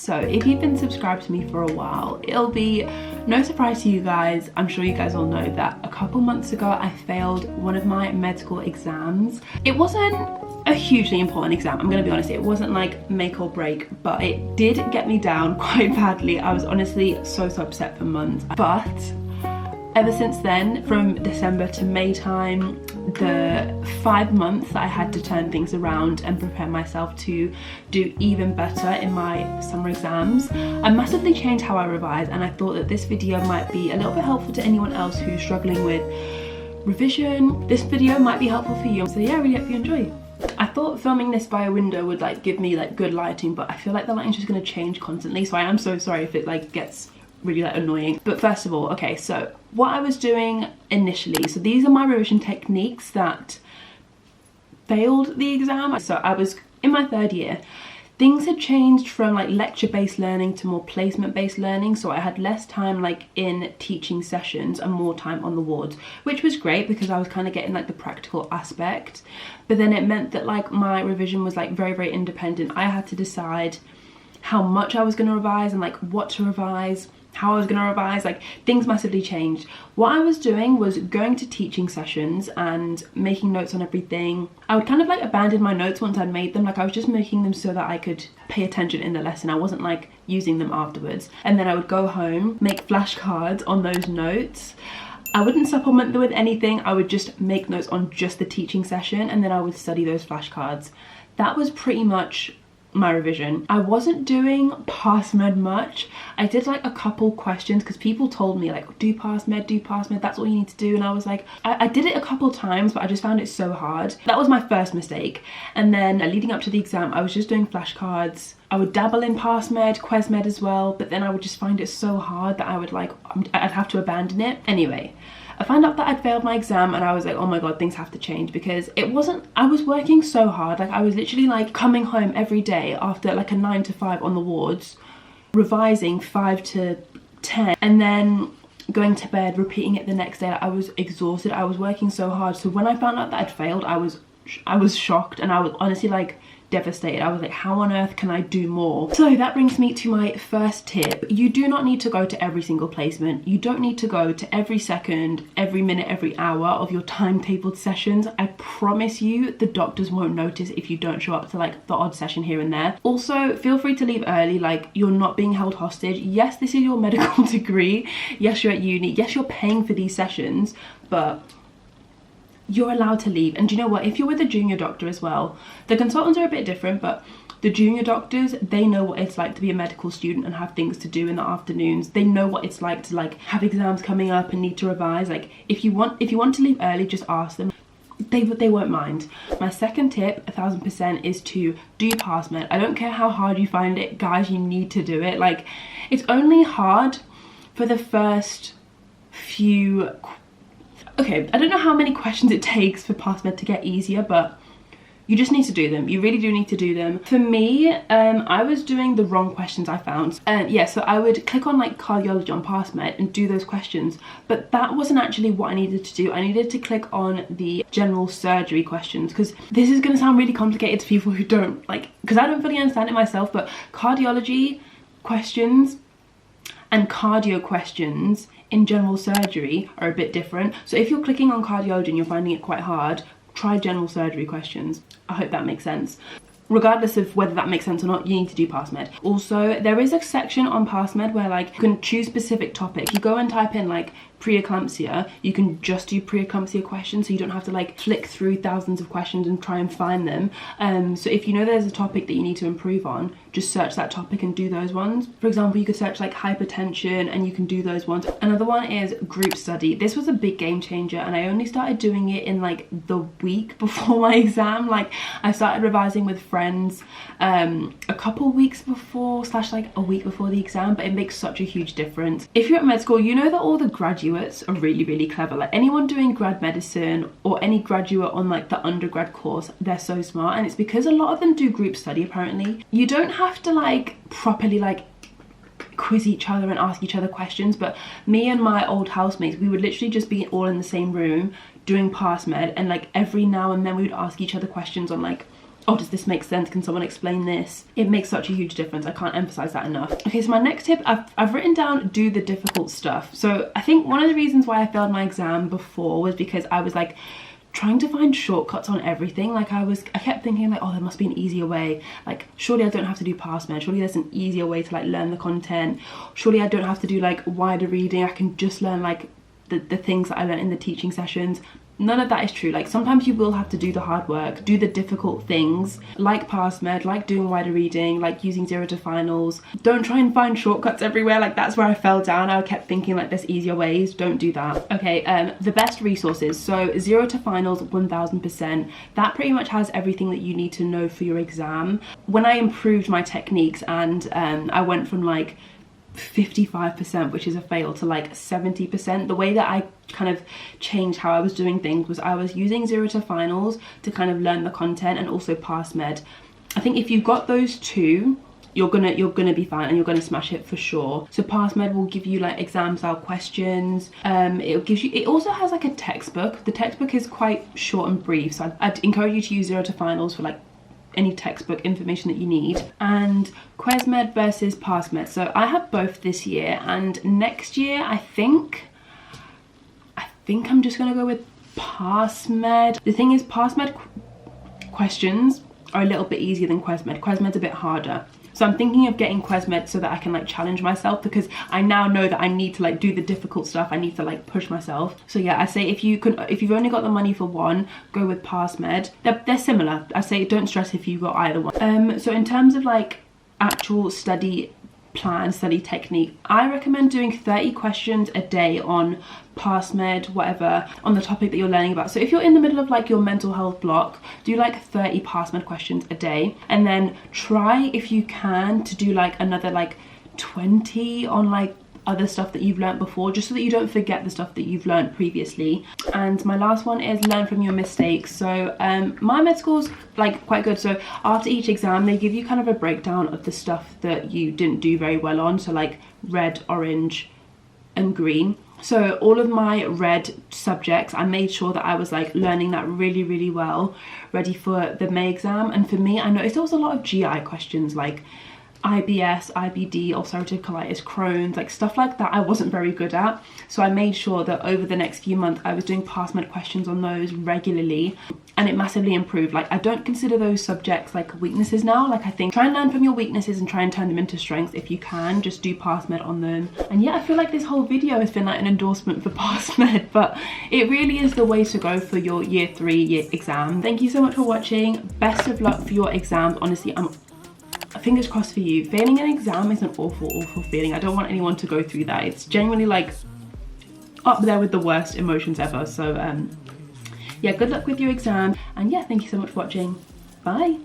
So if you've been subscribed to me for a while, it'll be no surprise to you guys, I'm sure you guys all know that a couple months ago I failed one of my med school exams. It wasn't a hugely important exam, I'm gonna be honest. It wasn't like make or break, but it did get me down quite badly. I was honestly so upset for months. But ever since then, from December to May time, the 5 months that I had to turn things around and prepare myself to do even better in my summer exams, I massively changed how I revise, and I thought that this video might be a little bit helpful to anyone else who's struggling with revision. This video might be helpful for you, so yeah, I really hope you enjoy. I thought filming this by a window would like give me like good lighting, but I feel like the lighting's just gonna change constantly, so I am so sorry if it like gets really like annoying. But first of all, okay, so what I was doing initially, so these are my revision techniques that failed the exam. So I was in my 3rd year. Things had changed from like lecture-based learning to more placement-based learning, so I had less time like in teaching sessions and more time on the wards, which was great because I was kind of getting like the practical aspect. But then it meant that like my revision was like very independent. I had to decide how much I was going to revise and like what to revise, how I was going to revise. Like things massively changed. What I was doing was going to teaching sessions and making notes on everything. I would kind of like abandon my notes once I'd made them. Like I was just making them so that I could pay attention in the lesson. I wasn't like using them afterwards. And then I would go home, make flashcards on those notes. I wouldn't supplement them with anything. I would just make notes on just the teaching session, and then I would study those flashcards. That was pretty much my revision. I wasn't doing passmed much. I did like a couple questions because people told me like do passmed, that's all you need to do, and I was like, I did it a couple times, but I just found it so hard. That was my first mistake. And then leading up to the exam, I was just doing flashcards. I would dabble in passmed, quesmed as well, but then I would just find it so hard that I'd have to abandon it. Anyway, I found out that I'd failed my exam, and I was like, oh my god, things have to change, because I was working so hard. Like I was literally like coming home every day after like a 9 to 5 on the wards, revising 5 to 10, and then going to bed, repeating it the next day. I was exhausted. I was working so hard. So when I found out that I'd failed, I was shocked, and I was honestly like devastated. I was like, how on earth can I do more? So that brings me to my first tip. You do not need to go to every single placement. You don't need to go to every second, every minute, every hour of your timetabled sessions. I promise you the doctors won't notice if you don't show up to like the odd session here and there. Also, feel free to leave early. Like, you're not being held hostage. Yes, this is your medical degree. Yes, you're at uni. Yes, you're paying for these sessions, but you're allowed to leave. And do you know what? If you're with a junior doctor as well, the consultants are a bit different, but the junior doctors, they know what it's like to be a medical student and have things to do in the afternoons. They know what it's like to like have exams coming up and need to revise. Like if you want to leave early, just ask them. They won't mind. My second tip, 1000%, is to do passmed. I don't care how hard you find it, guys, you need to do it. Like, it's only hard for the first few. Okay, I don't know how many questions it takes for passmed to get easier, but you just need to do them. You really do need to do them. For me, I was doing the wrong questions, I found. Yeah, so I would click on like cardiology on passmed and do those questions, but that wasn't actually what I needed to do. I needed to click on the general surgery questions, because this is gonna sound really complicated to people who don't like, because I don't fully understand it myself, but cardiology questions and cardio questions in general surgery are a bit different. So if you're clicking on cardiology and you're finding it quite hard, try general surgery questions. I hope that makes sense. Regardless of whether that makes sense or not, you need to do passmed. Also, there is a section on passmed where like you can choose specific topic. You go and type in like preeclampsia, you can just do preeclampsia questions, so you don't have to like flick through thousands of questions and try and find them. So if you know there's a topic that you need to improve on, just search that topic and do those ones. For example, you could search like hypertension and you can do those ones. Another one is group study. This was a big game changer, and I only started doing it in like the week before my exam. Like I started revising with friends a couple weeks before / like a week before the exam, but it makes such a huge difference. If you're at med school, you know that all the graduates are really clever. Like anyone doing grad medicine or any graduate on like the undergrad course, they're so smart, and it's because a lot of them do group study. Apparently you don't have to like properly like quiz each other and ask each other questions, but me and my old housemates, we would literally just be all in the same room doing passmed, and like every now and then we would ask each other questions on like oh, does this make sense? Can someone explain this? It makes such a huge difference. I can't emphasize that enough. Okay, so my next tip, I've written down do the difficult stuff. So I think one of the reasons why I failed my exam before was because I was like trying to find shortcuts on everything. Like I kept thinking like, oh, there must be an easier way. Like surely I don't have to do passmed. Surely there's an easier way to like learn the content. Surely I don't have to do like wider reading. I can just learn like the things that I learned in the teaching sessions. None of that is true. Like sometimes you will have to do the hard work, do the difficult things, like passmed, like doing wider reading, like using 0 to finals. Don't try and find shortcuts everywhere. Like that's where I fell down. I kept thinking like there's easier ways. Don't do that. Okay, the best resources. So 0 to finals, 1000%. That pretty much has everything that you need to know for your exam. When I improved my techniques and I went from like 55%, which is a fail, to like 70%, the way that I kind of changed how I was doing things was I was using 0 to finals to kind of learn the content, and also passmed. I think if you've got those two, you're gonna be fine and you're gonna smash it for sure. So passmed will give you like exam style questions. It also has like a textbook. The textbook is quite short and brief, so I'd encourage you to use 0 to finals for like any textbook information that you need. And quesmed versus passmed. So I have both this year, and next year I think I'm just gonna go with passmed. The thing is, passmed questions are a little bit easier than quesmed. Quesmed's a bit harder. So I'm thinking of getting quesmed so that I can like challenge myself, because I now know that I need to like do the difficult stuff. I need to like push myself. So yeah, I say if you've only got the money for one, go with passmed. They're similar. I say don't stress if you've got either one. So in terms of like actual study plan, study technique, I recommend doing 30 questions a day on passmed, whatever, on the topic that you're learning about. So if you're in the middle of like your mental health block, do like 30 passmed questions a day, and then try if you can to do like another like 20 on like other stuff that you've learned before, just so that you don't forget the stuff that you've learned previously. And my last one is learn from your mistakes. So my med school's like quite good. So after each exam they give you kind of a breakdown of the stuff that you didn't do very well on, so like red, orange and green. So all of my red subjects, I made sure that I was like learning that really well, ready for the May exam. And for me, I noticed there was a lot of GI questions like IBS, IBD, ulcerative colitis, Crohn's, like stuff like that I wasn't very good at. So I made sure that over the next few months I was doing passmed questions on those regularly, and it massively improved. Like I don't consider those subjects like weaknesses now. Like I think try and learn from your weaknesses and try and turn them into strengths if you can. Just do passmed on them. And yeah, I feel like this whole video has been like an endorsement for passmed, but it really is the way to go for your year 3 exam. Thank you so much for watching. Best of luck for your exams. Honestly, I'm fingers crossed for you. Failing an exam is an awful feeling. I don't want anyone to go through that. It's genuinely like up there with the worst emotions ever. So yeah, good luck with your exam, and yeah, thank you so much for watching. Bye.